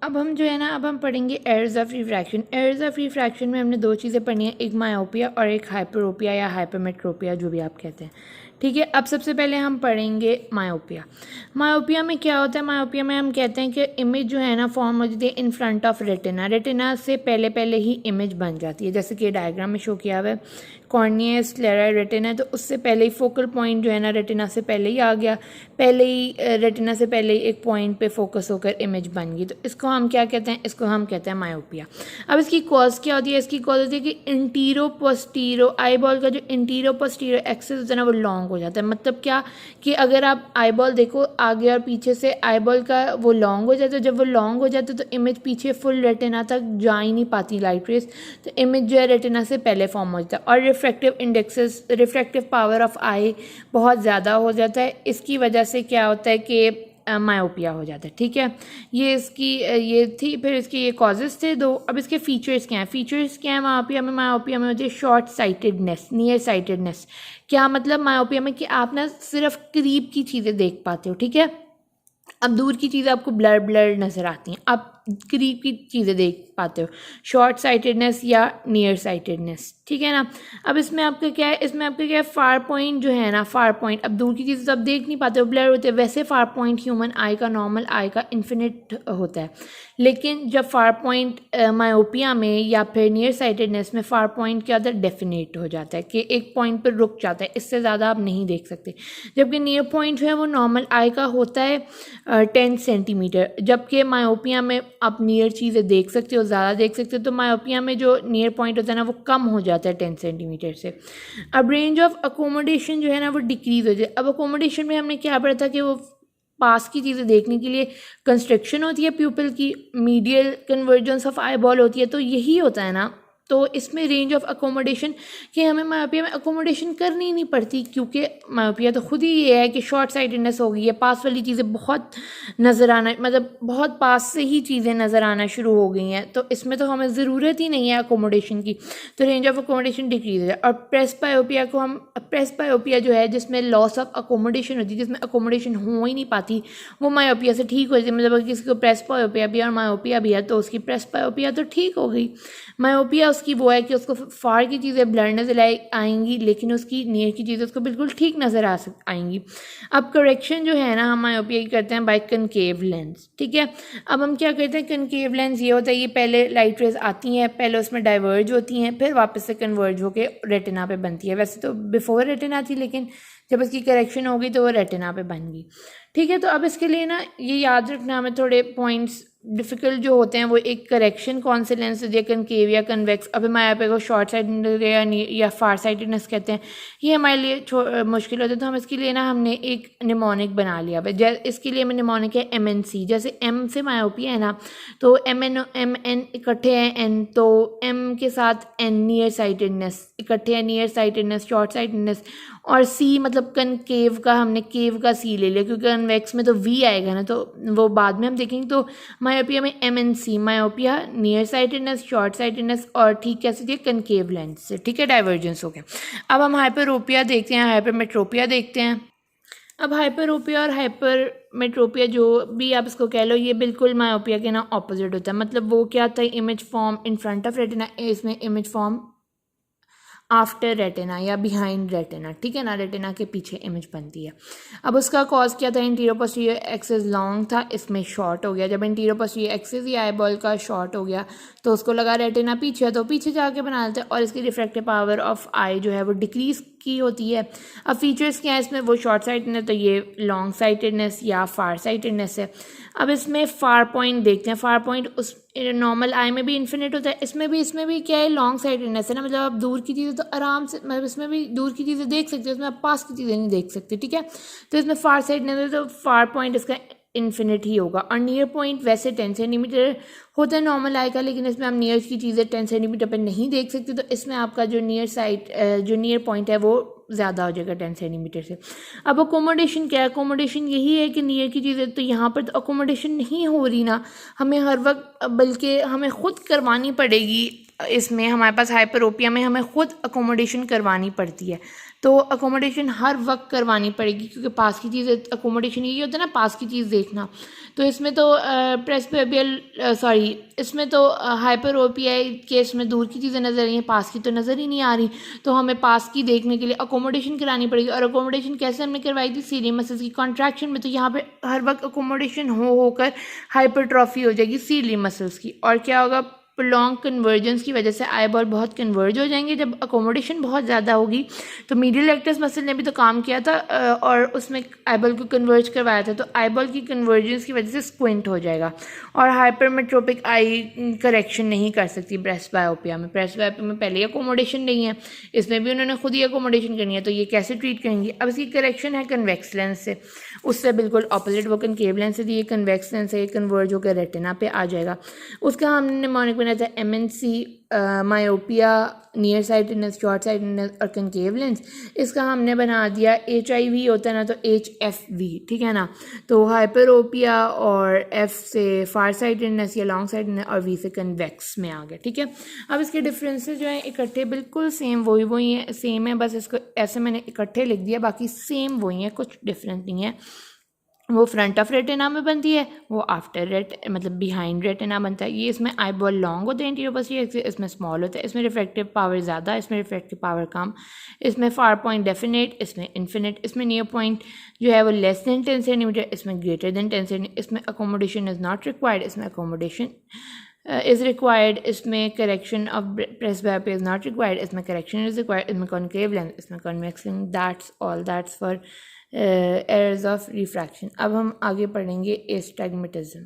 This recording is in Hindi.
अब हम जो है ना, अब हम पढ़ेंगे errors of refraction. Errors of refraction में हमने दो चीज़ें पढ़ी हैं, एक मायोपिया और एक हाइपरोपिया या हाइपरमेट्रोपिया, जो भी आप कहते हैं। ठीक है, अब सबसे पहले हम पढ़ेंगे मायोपिया। मायोपिया में क्या होता है? मायोपिया में हम कहते हैं कि इमेज जो है ना फॉर्म हो जाती है in front of retina. Retina से पहले पहले ही इमेज बन जाती है, जैसे कि डायग्राम में शो किया हुआ है। कॉर्निया स्क्लेरा रेटिना है, तो उससे पहले ही फोकल पॉइंट जो है ना रेटिना से पहले ही आ गया, पहले ही रेटिना से पहले ही एक पॉइंट पे फोकस होकर इमेज बन गई। तो इसको हम क्या कहते हैं? इसको हम कहते हैं मायोपिया। अब इसकी कॉज क्या होती है? इसकी कॉज होती है कि इंटीरो पोस्टीरो आई बॉल का जो इंटीरो पोस्टीरो एक्सिस होता है ना, वो लॉन्ग हो जाता है। मतलब क्या कि अगर आप आई बॉल देखो आगे और पीछे से, आई बॉल का वो लॉन्ग हो जाता है। जब वो लॉन्ग हो जाता है तो इमेज पीछे फुल रेटिना तक जा ही नहीं पाती लाइट रेस, तो इमेज जो है रेटिना से पहले फॉर्म हो जाता है। और refractive indexes, refractive power of eye बहुत ज़्यादा हो जाता है। इसकी वजह से क्या होता है कि मायोपिया हो जाता है। ठीक है, ये इसकी ये थी, फिर इसके ये कॉजेज़ थे दो। अब इसके फीचर्स क्या हैं? फीचर्स क्या है मायोपिया में? मायोपिया में होती है शॉर्ट साइटेडनेस, नियर साइटेडनेस। क्या मतलब मायोपिया में? कि आप ना सिर्फ करीब की चीज़ें देख पाते हो। ठीक है, अब दूर की चीज़ें आपको ब्लर ब्लर नज़र आती हैं, आप करीब की चीज़ें देख पाते हो। शॉर्ट साइटेडनेस या नियर साइटेडनेस, ठीक है ना। अब इसमें आपका क्या है? इसमें आपका क्या है? फार पॉइंट जो है ना, फार पॉइंट, अब दूर की चीज़ें तो आप देख नहीं पाते हो, ब्लर होते हैं। वैसे फार पॉइंट ह्यूमन आई का, नॉर्मल आई का इन्फिनिट होता है, लेकिन जब फार पॉइंट मायोपिया में या फिर नियर साइटेडनेस में फार पॉइंट क्या होता है? डेफिनेट हो जाता है कि एक पॉइंट पर रुक जाता है, इससे ज़्यादा आप नहीं देख सकते। जबकि नियर पॉइंट जो है वो नॉर्मल आई का होता है 10 सेंटीमीटर, जबकि मायोपिया में आप नियर चीज़ें देख सकते हो, ज़्यादा देख सकते हो। तो मायोपिया में जो नियर पॉइंट होता है ना, वो कम हो जाता है 10 सेंटीमीटर से। अब रेंज ऑफ अकोमोडेशन जो है ना, वो डिक्रीज हो जाए। अब अकोमोडेशन में हमने क्या पढ़ा था कि वो पास की चीज़ें देखने के लिए कंस्ट्रक्शन होती है प्यूपिल की, medial convergence of eye ball होती है, तो यही होता है ना। तो इसमें रेंज ऑफ अकोमोडेशन कि हमें मायोपिया में अकोमोडेशन करनी ही नहीं पड़ती, क्योंकि मायोपिया तो खुद ही ये है कि शॉर्ट साइटेडनेस हो गई है, पास वाली चीज़ें बहुत नज़र आना, मतलब बहुत पास से ही चीज़ें नज़र आना शुरू हो गई हैं, तो इसमें तो हमें ज़रूरत ही नहीं है अकोमोडेशन की, तो रेंज ऑफ अकोमोडेशन डिक्रीज है। और प्रेसबायोपिया को हम, प्रेसबायोपिया जो है जिसमें लॉस ऑफ अकोमोडेशन होती है, जिसमें अकोमोडेशन हो ही नहीं पाती, वो मायोपिया से ठीक हो जाती है। मतलब अगर किसी को प्रेसबायोपिया भी और मायोपिया भी है तो उसकी प्रेसबायोपिया तो ठीक हो गई। मायोपिया उसकी वो है कि उसको फार की चीज़ें ब्लर नज़र आएंगी, लेकिन उसकी नियर की चीज़ें उसको बिल्कुल ठीक नज़र आएंगी। अब करेक्शन जो है ना, हम मायोपिया की करते हैं बाय कनकेव लेंस। ठीक है, अब हम क्या करते हैं? कनकेव लेंस ये होता है, ये पहले लाइट रेज आती हैं, पहले उसमें डाइवर्ज होती हैं, फिर वापस से कन्वर्ज होकर रेटिना पे बनती है। वैसे तो बिफोर रेटिना थी, लेकिन जब इसकी करेक्शन हो गई तो वो रेटिना पे बन गई। ठीक है, तो अब इसके लिए ना ये याद रखना हमें थोड़े पॉइंट्स डिफ़िकल्ट जो होते हैं, वो एक करेक्शन कौन से लेंस होती है, कनकेव या कन्वेक्स। अब मायोपिया को शॉर्ट साइटेडनेस या फार साइटेडनेस कहते हैं, ये हमारे लिए मुश्किल होता है। तो हम इसके लिए ना हमने एक निमोनिक बना लिया है। इसके लिए हमें निमोनिक है MNC। जैसे M से मायोपिया है ना, तो MN इकट्ठे हैं N, तो M के साथ N नियर साइटेडनेस इकट्ठे हैं, नियर साइटेडनेस, शॉर्ट साइटेडनेस। और C मतलब कनकेव का, हमने केव का C ले लिया, क्योंकि कन्वेक्स में तो V आएगा ना, तो वो बाद में हम देखेंगे। तो मायोपिया में MNC, myopia near sightedness, short sightedness, और ठीक कैसे थी? कनकेव लेंस से। ठीक है, डाइवर्जेंस हो गया। अब हम हाइपरोपिया देखते हैं, हाइपरमेट्रोपिया देखते हैं। अब हाइपरोपिया और हाइपरमेट्रोपिया जो भी आप इसको कह लो, ये बिल्कुल मायोपिया के ना ऑपोजिट होता है। मतलब वो क्या था? Image form in front of retina, इसमें इमेज फॉर्म आफ्टर रेटिना या बिहाइंड रेटिना। ठीक है ना, रेटिना के पीछे इमेज बनती है। अब उसका कॉज क्या था? इंटीरियर पोस्टीरियर एक्सिस लॉन्ग था, इसमें शॉर्ट हो गया। जब इंटीरियर पोस्टीरियर एक्सिस या आई बॉल का शॉर्ट हो गया तो उसको लगा रेटिना पीछे, तो पीछे जाके बना देते हैं, और इसकी रिफ्रैक्टिव पावर ऑफ आई जो है वो डिक्रीज की होती है। अब फीचर्स क्या है इसमें? वो शॉर्ट साइटेडनेस, तो ये लॉन्ग साइटेडनेस या फार साइटेडनेस है। अब इसमें फार पॉइंट देखते हैं। फार पॉइंट उस नॉर्मल आई में भी इन्फिनिट होता है, इसमें भी क्या है? लॉन्ग साइटेडनेस है ना। मतलब आप दूर की चीज़ें तो आराम से, मतलब इसमें भी दूर की चीज़ें देख सकते हो, इसमें आप पास की चीज़ें नहीं देख सकते। ठीक है, तो इसमें फार साइटेडनेस है, तो फार पॉइंट इसका इन्फिनिट ही होगा। और नियर पॉइंट वैसे 10 सेंटीमीटर होता है नॉर्मल आई का, लेकिन इसमें आप नियर की चीज़ें 10 सेंटीमीटर पर नहीं देख सकते, तो इसमें आपका जो नियर पॉइंट है वो ज़्यादा हो जाएगा 10 सेंटीमीटर से। अब अकोमोडेशन क्या है? अकोमोडेशन यही है कि नियर की चीज़ें, तो यहाँ पर तो अकोमोडेशन नहीं हो रही ना, हमें हर वक्त, बल्कि हमें खुद करवानी पड़ेगी इसमें हमारे पास हाइपरोपिया में हमें ख़ुद अकोमोडेशन करवानी पड़ती है। तो अकोमोडेशन हर वक्त करवानी पड़ेगी, क्योंकि पास की चीज़ अकोमोडेशन यही होता है ना, पास की चीज़ देखना। तो इसमें तो इसमें तो हाइपरोपिया केस में दूर की चीज़ें नज़र आ रही हैं, पास की तो नज़र ही नहीं आ रही। तो हमें पास की देखने के लिए अकोमोडेशन करानी पड़ेगी। और अकोमोडेशन कैसे हमने करवाई थी? सीलियम मसल्स की कॉन्ट्रैक्शन में। तो यहाँ पे हर वक्त अकोमोडेशन होकर हाइपरट्रॉफी हो जाएगी सीलियम मसल्स की। और क्या होगा? प्रोलॉन्ग कन्वर्जेंस की वजह से आई बॉल बहुत कन्वर्ज हो जाएंगे। जब अकोमोडेशन बहुत ज़्यादा होगी, तो मीडियल रेक्टस मसल ने भी तो काम किया था और उसमें आई बॉल को कन्वर्ज करवाया था। तो आई बॉल की कन्वर्जेंस की वजह से स्क्विंट हो जाएगा और हाइपरमेट्रोपिक आई करेक्शन नहीं कर सकती ब्रेस्ट बायोपिया में। ब्रेस्ट बायोपिया में पहले ही अकोमोडेशन नहीं है, इसमें भी उन्होंने खुद ही अकोमोडेशन करनी है। तो ये कैसे ट्रीट करेंगी? अब इसकी करेक्शन है कन्वेक्स लेंस से, उससे बिल्कुल ऑपोजिट। वो कनकेव लेंस से थी, ये कन्वेक्स लेंस से ये कन्वर्ज होकर रेटिना पे आ जाएगा। उसका हमने मॉनिक बना था MNC, myopia, near sightedness, short sightedness और कनकेव लेंस। इसका हमने बना दिया HIV होता है ना, तो HFV, ठीक है ना। तो हाइपरोपिया और F से फार साइटेडनेस या लॉन्ग साइटेडनेस और V से कन्वेक्स में आ गया, ठीक है। अब इसके डिफरेंसेस जो हैं इकट्ठे बिल्कुल सेम वही हैं, सेम है, बस इसको ऐसे मैंने इकट्ठे लिख दिया, बाकी सेम वही है, कुछ डिफरेंस नहीं है। वो फ्रंट ऑफ रेटिना में बनती है, वो आफ्टर मतलब बिहाइंड रेटिना बनता है। ये इसमें आई बॉल लॉन्ग होते हैं एंटीरियर पोस्टीरियर, इसमें स्मॉल होता है। इसमें रिफ्रैक्टिव पावर ज़्यादा, इसमें रिफ्रैक्टिव पावर कम। इसमें फार पॉइंट डेफिनेट, इसमें इन्फिनिट। इसमें नियर पॉइंट जो है वो लेस देन 10 सेंटीमीटर, इसमें ग्रेटर देन 10 सेंटीमीटर। इसमें अकोमोडेशन इज़ नॉट रिक्वायर्ड, इसमें अकोमोडेशन इज़ रिक्वायर्ड। इसमें correction of presbyopia is not required, इसमें करेक्शन इज़ रिक्वायर्ड। इसमें कॉन्केव लेंस, इसमें convex lens. That's all, that's for errors of refraction. अब हम आगे पढ़ेंगे एस्टिग्मेटिज्म।